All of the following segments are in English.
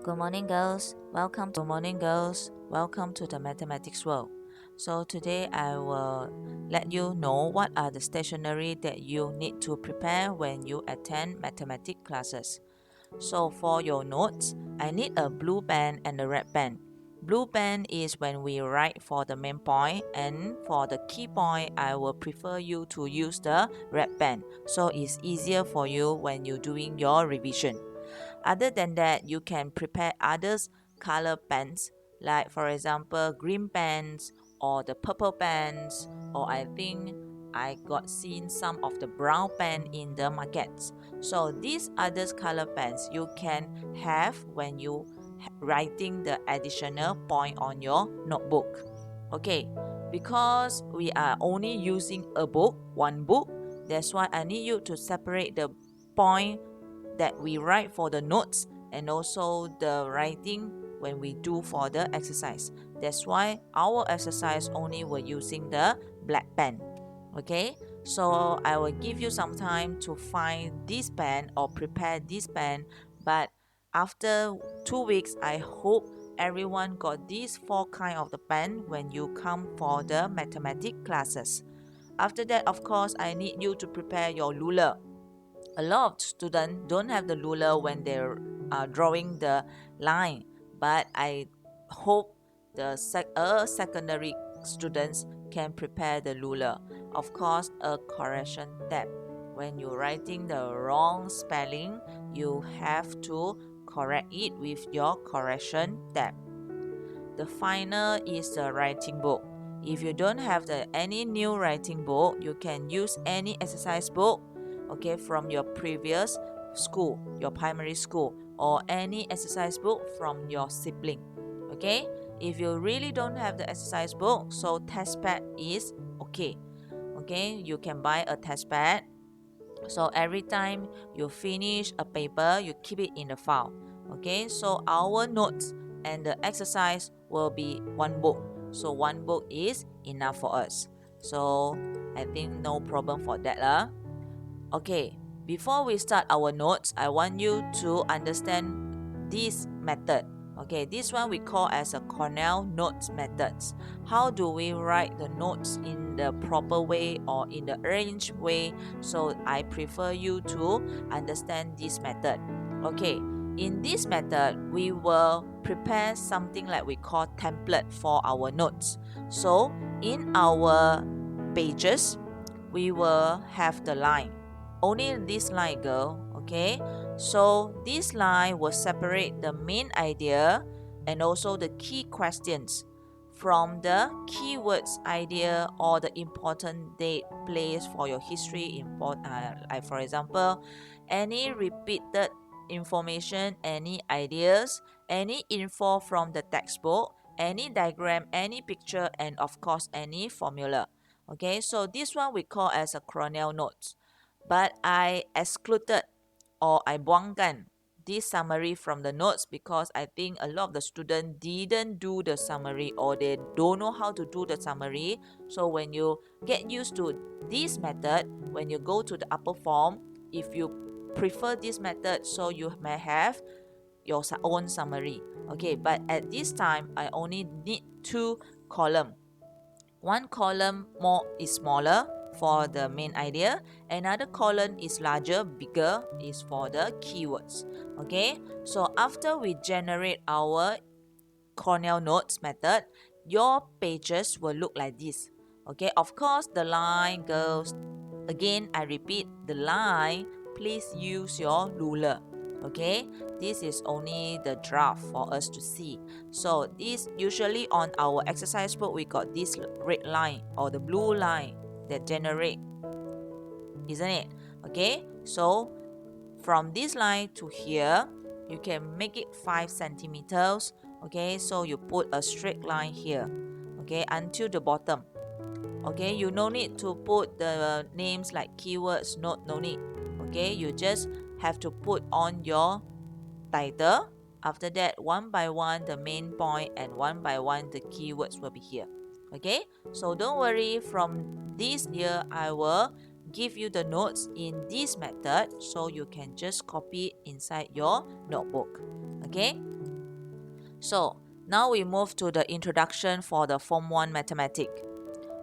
Good morning, girls. Welcome to the mathematics world. So today I will let you know what are the stationery that you need to prepare when you attend mathematics classes. So for your notes, I need a blue pen and a red pen. Blue pen is when we write for the main point, and for the key point, I will prefer you to use the red pen, so it's easier for you when you're doing your revision. Other than that, you can prepare others color pens, like for example green pens or the purple pens, or I think I got seen some of the brown pen in the markets. So these others color pens you can have when you writing the additional point on your notebook. Okay, because we are only using one book, that's why I need you to separate the point that we write for the notes and also the writing when we do for the exercise. That's why our exercise only we're using the black pen. Okay, so I will give you some time to find this pen or prepare this pen, but after 2 weeks I hope everyone got these four kind of the pen when you come for the mathematics classes. After that, of course, I need you to prepare your ruler. A lot of students don't have the ruler when they're drawing the line, but I hope the secondary students can prepare the ruler. Of course, a correction tab. When you're writing the wrong spelling, you have to correct it with your correction tab. The final is the writing book. If you don't have any new writing book, you can use any exercise book, okay, from your previous school, your primary school, or any exercise book from your sibling. Okay, if you really don't have the exercise book, so test pad is okay. Okay, you can buy a test pad. So every time you finish a paper, you keep it in the file. Okay, so our notes and the exercise will be one book. So one book is enough for us. So I think no problem for that lah. Okay, before we start our notes, I want you to understand this method. Okay, this one we call as a Cornell notes methods. How do we write the notes in the proper way or in the arranged way? So I prefer you to understand this method. Okay, in this method, we will prepare something like we call template for our notes. So in our pages, we will have the line. Only this line, girl. Okay, so this line will separate the main idea and also the key questions from the keywords idea or the important date place for your history like for example any repeated information, any ideas, any info from the textbook, any diagram, any picture, and of course any formula. Okay, so this one we call as a Cornell notes, but I excluded or I buangkan this summary from the notes because I think a lot of the students didn't do the summary or they don't know how to do the summary. So when you get used to this method, when you go to the upper form, if you prefer this method, so you may have your own summary. Okay, but at this time I only need two columns. One column is smaller for the main idea, another column is larger, bigger, is for the keywords. Okay, so after we generate our Cornell notes method, your pages will look like this. Okay, of course the line goes again. I repeat, the line, please use your ruler. Okay, this is only the draft for us to see. So this usually on our exercise book we got this red line or the blue line that generate, isn't it? Okay, so from this line to here you can make it 5 centimeters. Okay, so you put a straight line here, okay, until the bottom. Okay, you no need to put the names like keywords, no need. Okay, you just have to put on your title. After that, one by one the main point and one by one the keywords will be here. Okay, so don't worry, from this year I will give you the notes in this method so you can just copy inside your notebook. Okay, So now we move to the introduction for the Form 1 Mathematics.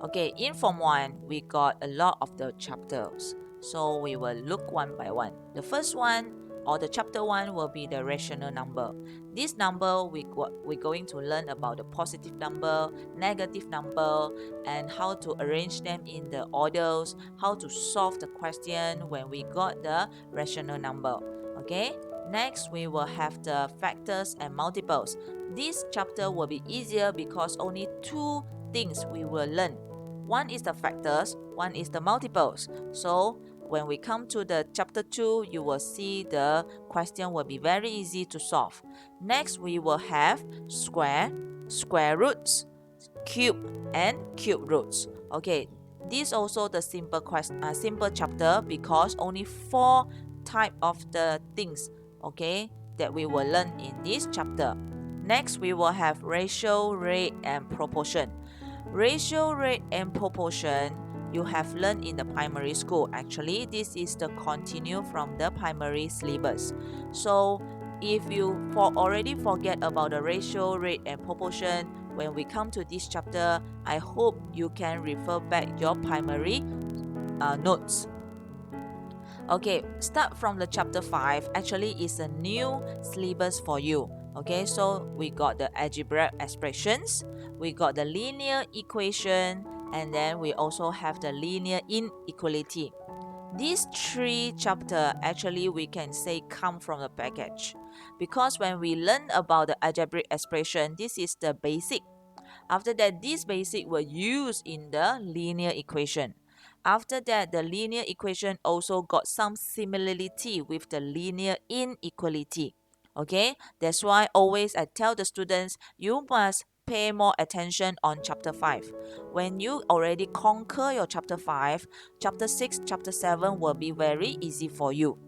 Okay, in Form 1, we got a lot of the chapters. So we will look one by one. The first one, or the chapter 1, will be the rational number. This number, we're going to learn about the positive number, negative number, and how to arrange them in the orders, how to solve the question when we got the rational number. Okay, next we will have the factors and multiples. This chapter will be easier because only two things we will learn. One is the factors, one is the multiples. So when we come to the chapter 2, you will see the question will be very easy to solve. Next, we will have square roots, cube, and cube roots. Okay, this also the simple chapter because only 4 type of the things, okay, that we will learn in this chapter. Next, we will have ratio, rate, and proportion. Ratio, rate, and proportion you have learned in the primary school. Actually, this is the continue from the primary syllabus. So if you already forget about the ratio, rate, and proportion, when we come to this chapter, I hope you can refer back your primary notes. Okay, start from the chapter 5. Actually, it's a new syllabus for you. Okay, so we got the algebraic expressions, we got the linear equation, and then we also have the linear inequality. These 3 chapters actually we can say come from the package, because when we learn about the algebraic expression, this is the basic. After that, this basic were used in the linear equation. After that, the linear equation also got some similarity with the linear inequality. Okay, that's why always I tell the students you must pay more attention on chapter 5. When you already conquer your chapter 5, chapter 6, chapter 7 will be very easy for you.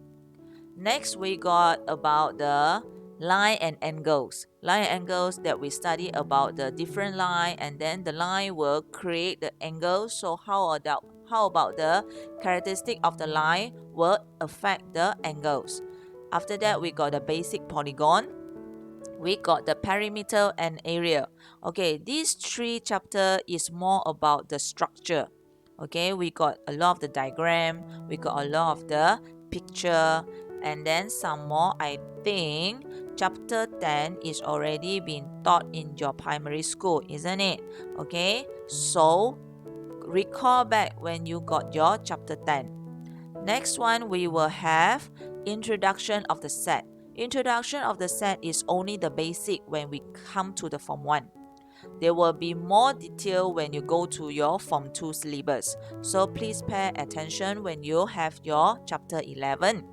Next, we got about the line and angles. Line and angles that we study about the different line, and then the line will create the angle. So how about the characteristic of the line will affect the angles? After that, we got the basic polygon. We got the perimeter and area. Okay, these 3 chapter is more about the structure. Okay, we got a lot of the diagram, we got a lot of the picture, and then some more. I think chapter 10 is already been taught in your primary school, isn't it? Okay, so recall back when you got your chapter 10. Next one, we will have introduction of the set. Introduction of the set is only the basic when we come to the Form 1. There will be more detail when you go to your Form 2 syllabus. So please pay attention when you have your chapter 11.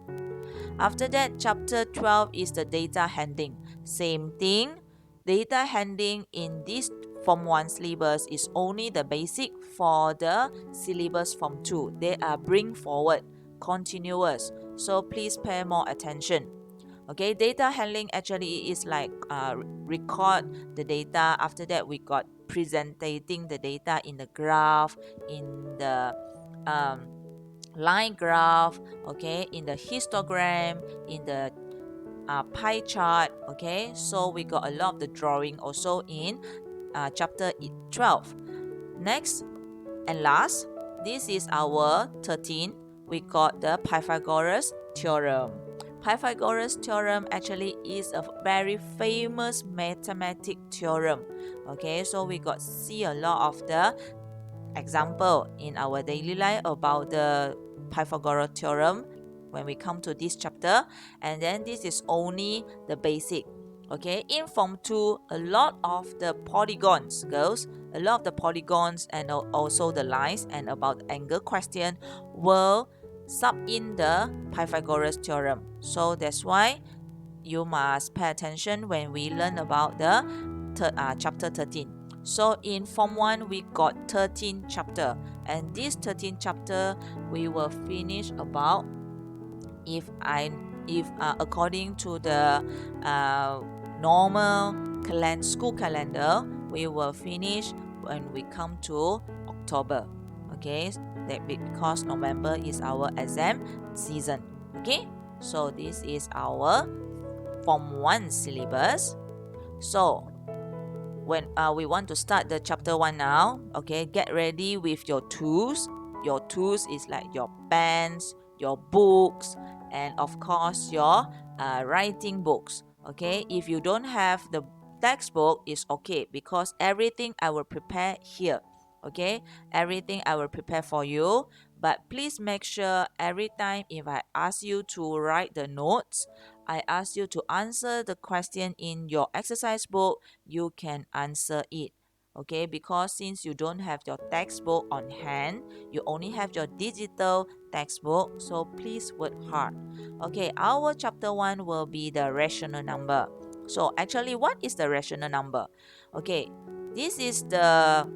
After that, chapter 12 is the data handling. Same thing. Data handling in this Form 1 syllabus is only the basic for the syllabus Form 2. They are bring forward, continuous. So please pay more attention. Okay, data handling actually is like record the data. After that, we got presenting the data in the graph, in the line graph, okay, in the histogram, in the pie chart. Okay, so we got a lot of the drawing also in chapter 12. Next and last, this is our 13. We got the Pythagoras theorem. Pythagoras theorem actually is a very famous mathematical theorem. Okay, so we got see a lot of the example in our daily life about the Pythagoras theorem when we come to this chapter, and then this is only the basic. Okay, in Form 2, a lot of the polygons, girls, a lot of the polygons and also the lines and about the angle question will sub in the Pythagoras theorem. So that's why you must pay attention when we learn about the chapter 13. So in Form 1, we got 13 chapter, and this 13 chapter we will finish about, if according to the normal school calendar, we will finish when we come to October. Okay, that because November is our exam season. Okay, so this is our Form 1 syllabus. So when we want to start the chapter 1 now, okay, get ready with your tools. Your tools is like your pens, your books, and of course your writing books. Okay, if you don't have the textbook, it's okay, because everything I will prepare here. Okay, everything I will prepare for you, but please make sure every time if I ask you to write the notes, I ask you to answer the question in your exercise book, you can answer it. Okay, because since you don't have your textbook on hand, you only have your digital textbook, so please work hard. Okay, our chapter 1 will be the rational number. So actually, what is the rational number? Okay, this is the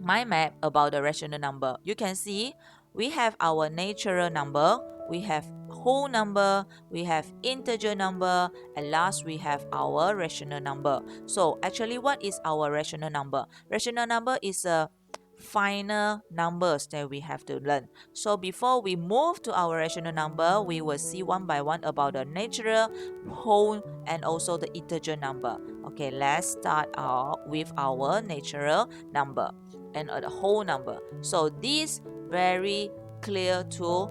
mind map about the rational number. You can see we have our natural number, we have whole number, we have integer number, and last we have our rational number. So actually, what is our rational number? Rational number is a final numbers that we have to learn. So before we move to our rational number, we will see one by one about the natural, whole, and also the integer number. Okay, let's start out with our natural number and the whole number. So this very clear to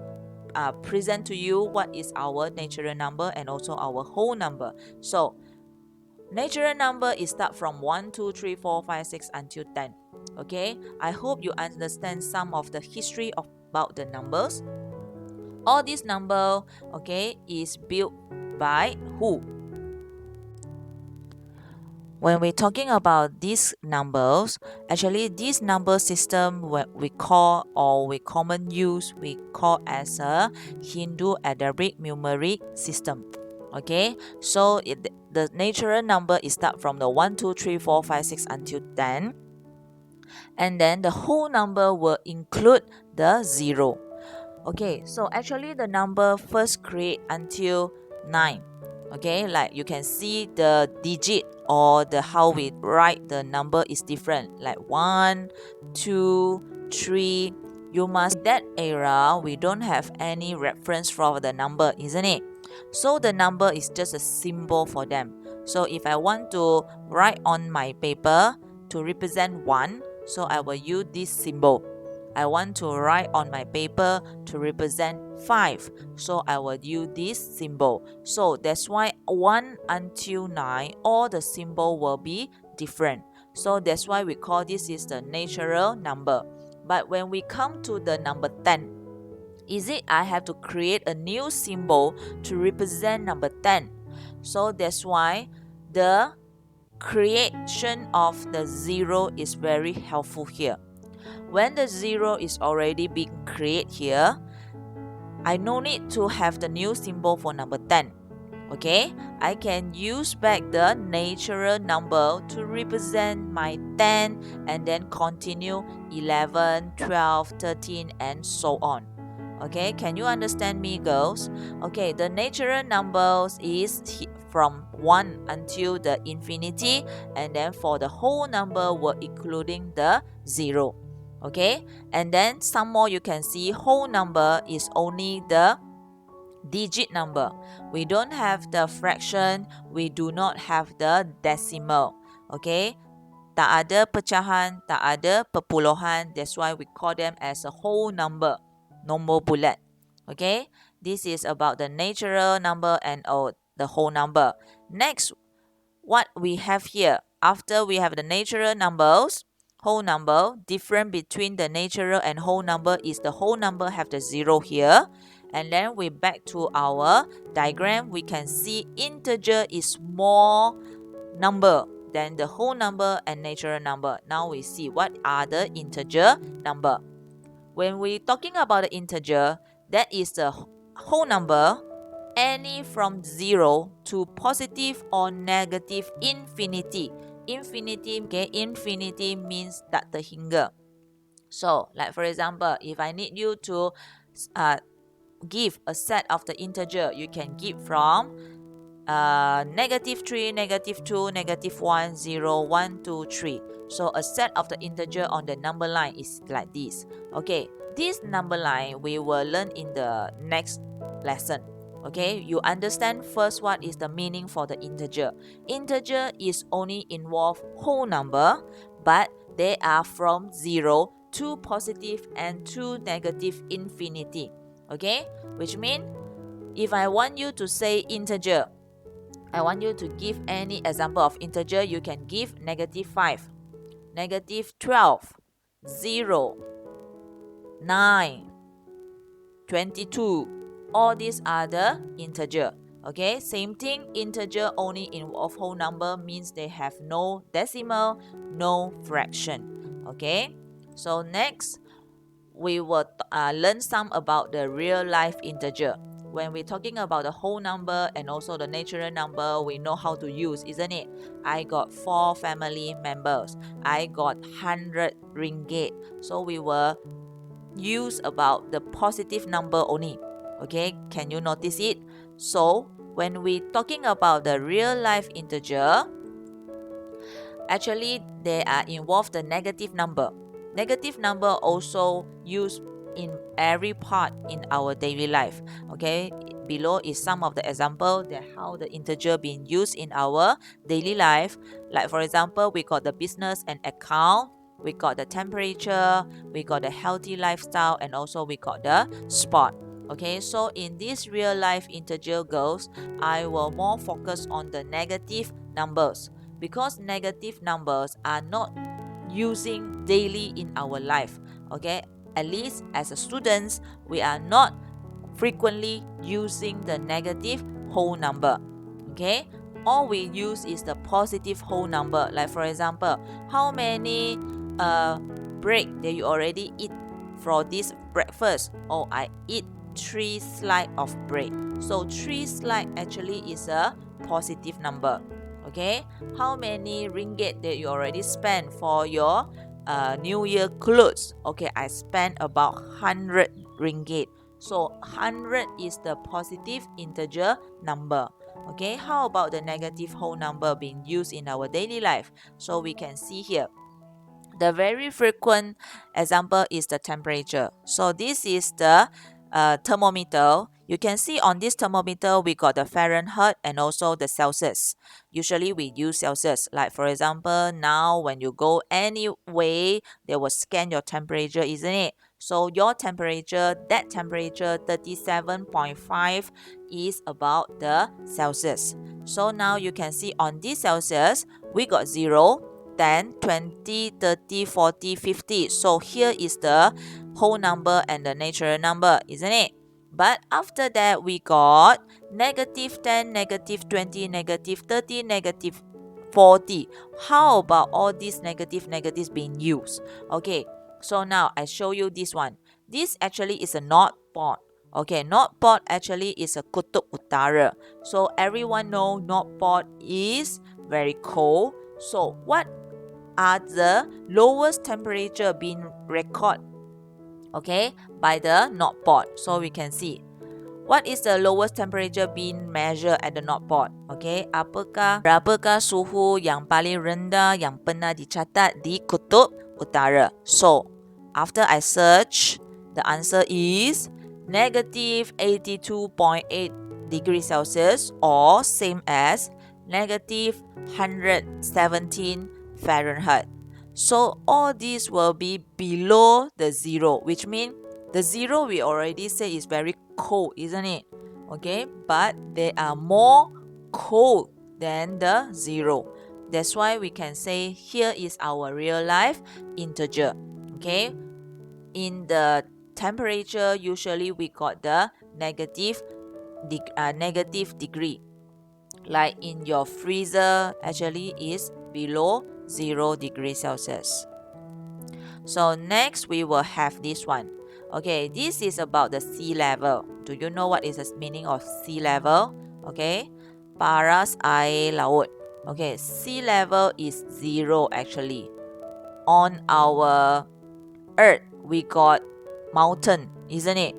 present to you what is our natural number and also our whole number. So natural number is start from 1, 2, 3, 4, 5, 6 until 10. Okay, I hope you understand some of the history about the numbers. All this number, okay, is built by who? When we're talking about these numbers, actually this number system what we call or we common use we call as a Hindu-Arabic numeric system. Okay, so the natural number is start from the 1, 2, 3, 4, 5, 6 until 10, and then the whole number will include the 0. Okay, so actually the number first create until 9. Okay, like you can see the digit or the how we write the number is different, like 1, 2, 3. You must that era we don't have any reference for the number, isn't it? So the number is just a symbol for them. So if I want to write on my paper to represent 1, so I will use this symbol. I want to write on my paper to represent 5, so I will use this symbol. So that's why 1 until 9, all the symbol will be different. So that's why we call this is the natural number. But when we come to the number 10, is it I have to create a new symbol to represent number 10. So that's why the creation of the 0 is very helpful here. When the 0 is already being created here, I no need to have the new symbol for number 10. Okay, I can use back the natural number to represent my 10 and then continue 11, 12, 13 and so on. Okay, can you understand me, girls? Okay, the natural numbers is from 1 until the infinity, and then for the whole number we're including the 0. Okay, and then some more you can see whole number is only the digit number. We don't have the fraction, we do not have the decimal. Okay, tak ada pecahan, tak ada perpuluhan, that's why we call them as a whole number, nombor bulat. Okay, this is about the natural number and the whole number. Next, what we have here, after we have the natural numbers, whole number, different between the natural and whole number is the whole number have the 0 here. And then we back to our diagram, we can see integer is more number than the whole number and natural number. Now we see what are the integer number. When we talking about the integer, that is the whole number, any from 0 to positive or negative infinity. Infinity, okay, infinity means tak terhingga. So, like for example, if I need you to give a set of the integer, you can give from -3, -2, -1, 0, 1, 2, 3. So a set of the integer on the number line is like this. Okay, this number line we will learn in the next lesson. Okay, you understand first what is the meaning for the integer. Integer is only involve whole number, but they are from 0 to positive and to negative infinity. Okay, which means if I want you to say integer, I want you to give any example of integer, you can give -5, -12, 0, 9, 22. All these are the integer. Okay, same thing, integer only involve whole number means they have no decimal, no fraction. Okay, so next we will learn some about the real life integer. When we're talking about the whole number and also the natural number, we know how to use, isn't it? I got 4 family members. I got 100 ringgit. So we will use about the positive number only. Okay, can you notice it? So when we talking about the real life integer, actually they are involved the negative number. Negative number also used in every part in our daily life. Okay, below is some of the example that how the integer being used in our daily life. Like for example, we got the business and account, we got the temperature, we got the healthy lifestyle, and also we got the sport. Okay, so in this real life integer goals, I will more focus on the negative numbers, because negative numbers are not using daily in our life. Okay, at least as a students, we are not frequently using the negative whole number. Okay, all we use is the positive whole number. Like for example, how many break that you already eat for this breakfast? Oh, I eat 3 slice of bread. So 3 slice actually is a positive number. Okay, how many ringgit that you already spent for your New Year clothes? Okay, I spent about 100 ringgit. So 100 is the positive integer number. Okay, how about the negative whole number being used in our daily life? So we can see here. The very frequent example is the temperature. So this is the thermometer. You can see on this thermometer we got the Fahrenheit and also the Celsius. Usually we use Celsius. Like for example, now when you go anyway, they will scan your temperature, isn't it? So your temperature, that temperature 37.5 is about the Celsius. So now you can see on this Celsius, we got 0, 10, 20, 30, 40, 50. So here is the whole number and the natural number, isn't it? But after that, we got -10, -20, -30, -40. How about all these negatives being used? Okay, so now I show you this one. This actually is a North Pole. Okay, North Pole actually is a Kutub Utara. So everyone know North Pole is very cold. So what are the lowest temperature being recorded, okay, by the North Pole? So we can see what is the lowest temperature being measured at the North Pole. Okay, berapakah suhu yang paling rendah yang pernah dicatat di Kutub Utara? So after I search, the answer is -82.8 degrees Celsius, or same as -117 Fahrenheit. So all these will be below the 0, which means the 0 we already say is very cold, isn't it? Okay, but they are more cold than the 0. That's why we can say here is our real life integer. Okay, in the temperature, usually we got the negative degree. Like in your freezer, actually is below 0 degrees Celsius. So next we will have this one. Okay, this is about the sea level. Do you know what is the meaning of sea level? Okay, paras air laut. Okay, sea level is 0 actually. On our earth, we got mountain, isn't it?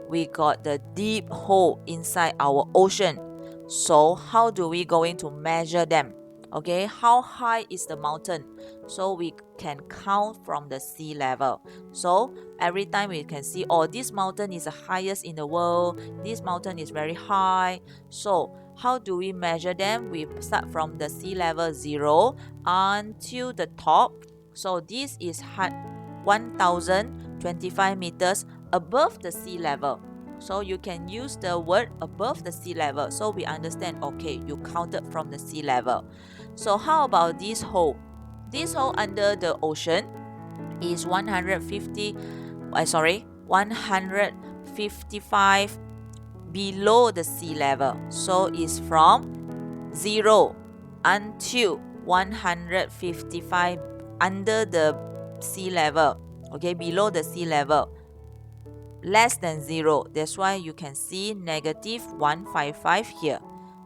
We got the deep hole inside our ocean. So how do we going to measure them? Okay, how high is the mountain? So we can count from the sea level. So every time we can see, oh, this mountain is the highest in the world, this mountain is very high. So how do we measure them? We start from the sea level 0 until the top. So this is 1025 meters above the sea level. So you can use the word above the sea level. So we understand, okay, you counted from the sea level. So how about this hole? This hole under the ocean is 155 below the sea level. So it's from 0 until 155 under the sea level. Okay, below the sea level. Less than 0. That's why you can see negative 155 here.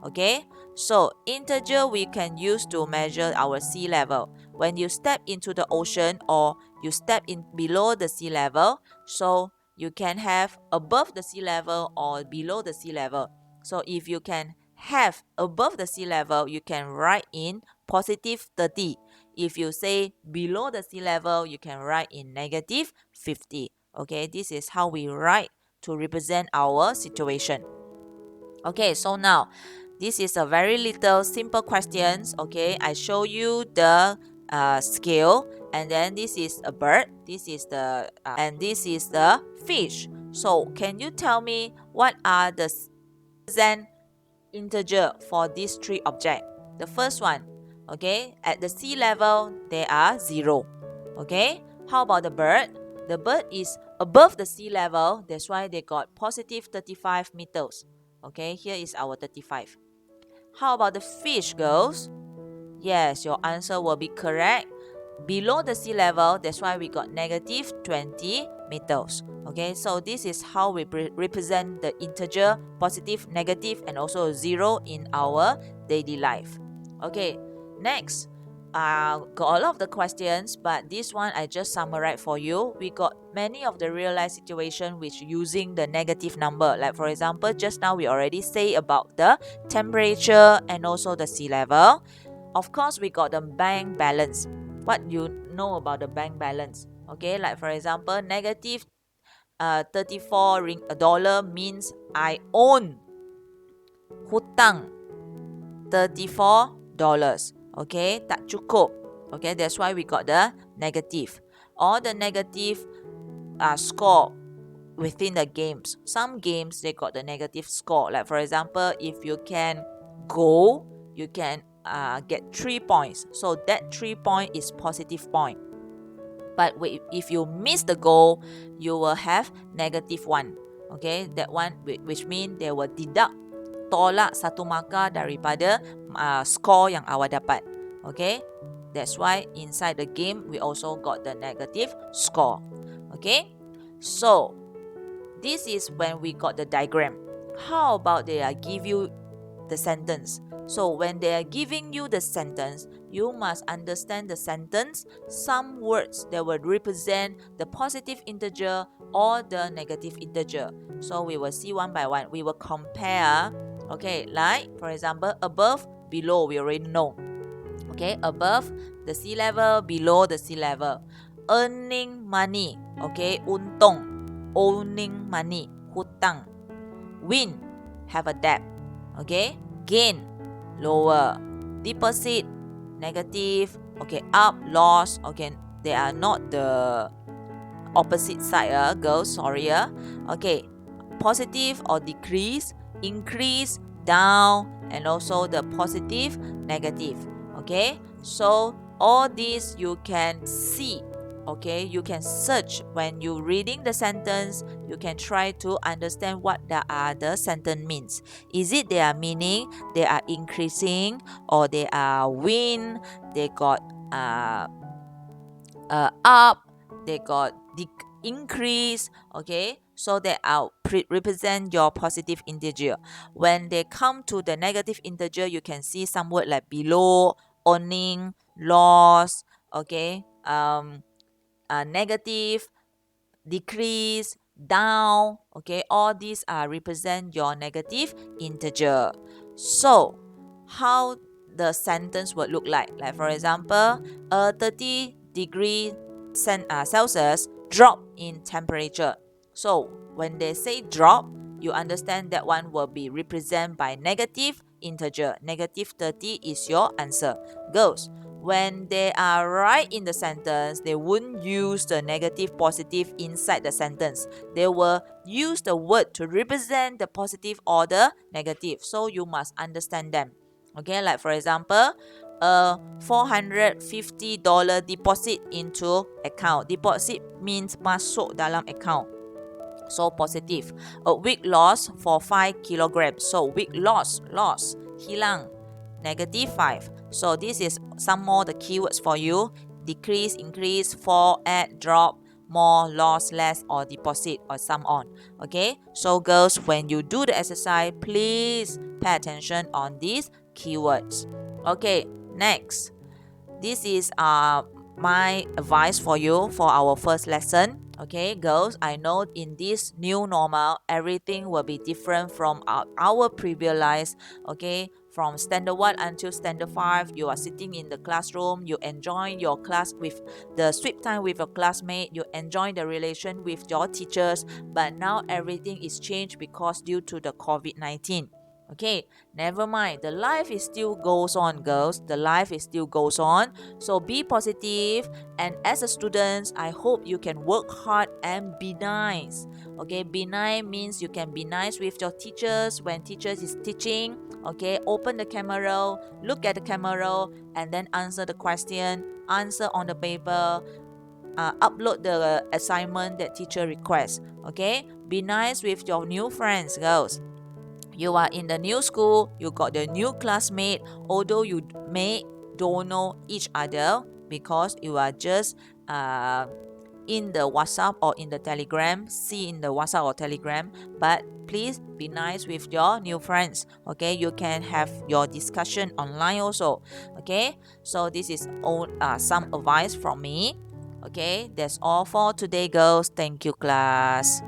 Okay, so integer we can use to measure our sea level. When you step into the ocean or you step in below the sea level, so you can have above the sea level or below the sea level. So if you can have above the sea level, you can write in positive 30. If you say below the sea level, you can write in negative 50. Okay, this is how we write to represent our situation. Okay, so now this is a very little simple questions. Okay, I show you the scale, and then this is a bird, this is the and this is the fish. So can you tell me what are the represent integer for these three objects? The first one, okay, at the sea level they are 0. Okay, how about the bird? The bird is above the sea level, that's why they got positive 35 meters. Okay, here is our 35. How about the fish, girls? Yes, your answer will be correct. Below the sea level, that's why we got negative 20 meters. Okay, so this is how we represent the integer, positive, negative, and also 0 in our daily life. Okay, next, got a lot of the questions, but this one I just summarize for you. We got many of the real life situation which using the negative number. Like for example, just now we already say about the temperature and also the sea level. Of course, we got the bank balance. What you know about the bank balance? Okay, like for example, negative $34 means I own hutang $34. Okay, tak cukup. Okay, that's why we got the negative. Or the negative score within the games. Some games they got the negative score. Like for example, if you can go, you can get 3 points. So that 3 point is positive point. But if you miss the goal, you will have negative 1. Okay, that one which means they will deduct, tolak satu markah daripada score yang awak dapat. Okay, that's why inside the game we also got the negative score. Okay, so this is when we got the diagram. How about they give you the sentence? So when they are giving you the sentence, you must understand the sentence, some words that will represent the positive integer or the negative integer. So we will see one by one. We will compare. Okay, like for example, above, below, we already know. Okay, above the sea level, below the sea level. Earning money. Okay, untung. Owning money. Hutang. Win. Have a debt. Okay, gain. Lower. Deposit. Negative. Okay, up. Loss. Okay, they are not the opposite side, girls. Sorry. Okay, positive or decrease. Increase. Down. And also the positive, negative. Okay, so all these you can see. Okay, you can search when you reading the sentence. You can try to understand what the other sentence means. Is it they are meaning they are increasing, or they are win, they got up, they got increase. Okay, so they are represent your positive integer. When they come to the negative integer, you can see some word like below, owning, loss. Okay, negative, decrease, down. Okay, all these are represent your negative integer. So how the sentence would look like. Like for example, a 30-degree Celsius drop in temperature. So when they say drop, you understand that one will be represented by negative integer. Negative 30 is your answer. Girls, when they are right in the sentence, they wouldn't use the negative positive inside the sentence. They will use the word to represent the positive or the negative. So you must understand them. Okay, like for example, a $450 deposit into account. Deposit means masuk dalam account. So positive. A week loss for 5 kilograms. So week loss, hilang. Negative 5. So this is some more the keywords for you. Decrease, increase, fall, add, drop, more, loss, less, or deposit, or sum on. Okay, so girls, when you do the exercise, please pay attention on these keywords. Okay, next. This is my advice for you for our first lesson. Okay, girls, I know in this new normal, everything will be different from our previous lives. Okay, from standard 1 until standard 5, you are sitting in the classroom, you enjoy your class with the sweet time with your classmate, you enjoy the relation with your teachers, but now everything is changed because due to the COVID-19. Okay, never mind. The life is still goes on, girls. The life is still goes on. So be positive. And as a student, I hope you can work hard and be nice. Okay, be nice means you can be nice with your teachers when teachers is teaching. Okay, open the camera, look at the camera, and then answer the question. Answer on the paper. Upload the assignment that teacher requests. Okay, be nice with your new friends, girls. You are in the new school, you got the new classmate, although you may don't know each other because you are just in the WhatsApp or in the Telegram, see in the WhatsApp or Telegram, but please be nice with your new friends. Okay, you can have your discussion online also. Okay, so this is all some advice from me. Okay, that's all for today, girls. Thank you, class.